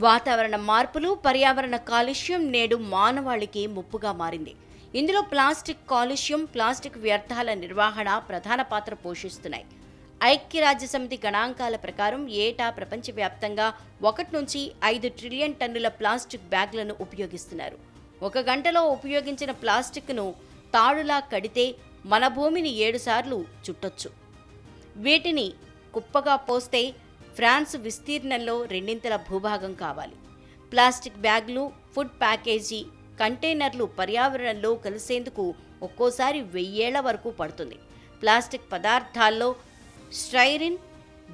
వాతావరణ మార్పులు, పర్యావరణ కాలుష్యం నేడు మానవాళికి ముప్పుగా మారింది. ఇందులో ప్లాస్టిక్ కాలుష్యం, ప్లాస్టిక్ వ్యర్థాల నిర్వహణ ప్రధాన పాత్ర పోషిస్తున్నాయి. ఐక్యరాజ్యసమితి గణాంకాల ప్రకారం ఏటా ప్రపంచవ్యాప్తంగా 1 నుంచి 5 ట్రిలియన్ టన్నుల ప్లాస్టిక్ బ్యాగ్లను ఉపయోగిస్తున్నారు. 1 గంటలో ఉపయోగించిన ప్లాస్టిక్ను తాడులా కడితే మన భూమిని 7 సార్లు చుట్టొచ్చు. వీటిని కుప్పగా పోస్తే ఫ్రాన్స్ విస్తీర్ణంలో 2 భూభాగం కావాలి. ప్లాస్టిక్ బ్యాగులు, ఫుడ్ ప్యాకేజీ కంటైనర్లు పర్యావరణంలో కలిసేందుకు ఒక్కోసారి 1000 ఏళ్ల వరకు పడుతుంది. ప్లాస్టిక్ పదార్థాల్లో స్టైరిన్,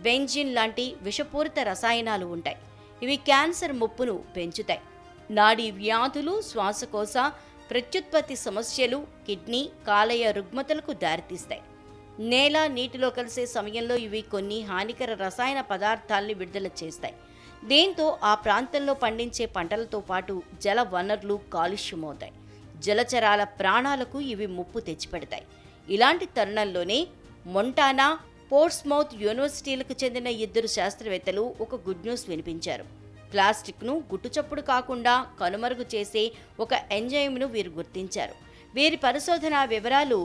బెంజిన్ లాంటి విషపూరిత రసాయనాలు ఉంటాయి. ఇవి క్యాన్సర్ ముప్పును పెంచుతాయి. నాడీ వ్యాధులు, శ్వాసకోశ, ప్రత్యుత్పత్తి సమస్యలు, కిడ్నీ, కాలేయ రుగ్మతలకు దారితీస్తాయి. నేల, నీటిలో కలిసే సమయంలో ఇవి కొన్ని హానికర రసాయన పదార్థాల్ని విడుదల చేస్తాయి. దీంతో ఆ ప్రాంతంలో పండించే పంటలతో పాటు జల వనరులు కాలుష్యమవుతాయి. జలచరాల ప్రాణాలకు ఇవి ముప్పు తెచ్చిపెడతాయి. ఇలాంటి తరుణంలోనే మొంటానా, పోర్ట్స్మౌత్ యూనివర్సిటీలకు చెందిన 2 శాస్త్రవేత్తలు ఒక గుడ్ న్యూస్ వినిపించారు. ప్లాస్టిక్ను గుట్టుచప్పుడు కాకుండా కనుమరుగు చేసే ఒక ఎంజైమ్ను వీరు గుర్తించారు. వీరి పరిశోధన వివరాలు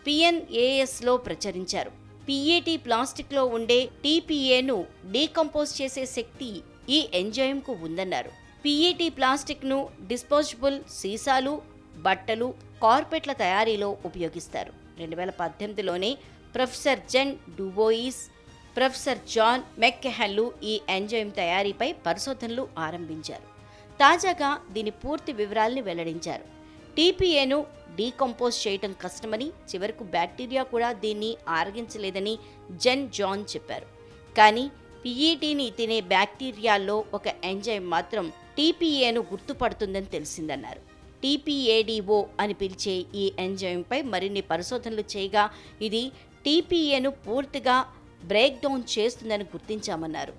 PNASలో ప్రచురించారు. PET ప్లాస్టిక్లో ఉండే TPAను డీకంపోజ్ చేసే శక్తి ఈ ఎంజైమ్కు ఉందన్నారు. PET ప్లాస్టిక్ను డిస్పోజబుల్ సీసాలు, బట్టలు, కార్పెట్ల తయారీలో ఉపయోగిస్తారు. 2018లోనే ప్రొఫెసర్ జెన్ డుబోయిస్, ప్రొఫెసర్ జాన్ మెక్కెహన్లు ఈ ఎంజైమ్ తయారీపై పరిశోధనలు ఆరంభించారు. తాజాగా దీని పూర్తి వివరాల్ని వెల్లడించారు. TPAను డీకంపోజ్ చేయటం కష్టమని, చివరకు బ్యాక్టీరియా కూడా దీన్ని ఆరగించలేదని జాన్ చెప్పారు. కానీ PETని తినే బ్యాక్టీరియాల్లో ఒక ఎంజైమ్ మాత్రం TPAను గుర్తుపడుతుందని తెలిసిందన్నారు. TPADO అని పిలిచే ఈ ఎంజైమ్పై మరిన్ని పరిశోధనలు చేయగా ఇది TPAను పూర్తిగా బ్రేక్ డౌన్ చేస్తుందని గుర్తించామన్నారు.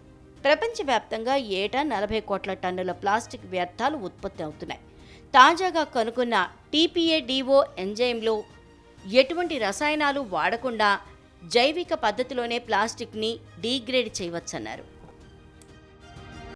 ప్రపంచవ్యాప్తంగా ఏటా 40 కోట్ల టన్నుల ప్లాస్టిక్ వ్యర్థాలు ఉత్పత్తి అవుతున్నాయి. తాజాగా కనుగొన్న TPADO ఎంజైమ్లో ఎటువంటి రసాయనాలు వాడకుండా జైవిక పద్ధతిలోనే ప్లాస్టిక్ని డీగ్రేడ్ చేయవచ్చన్నారు.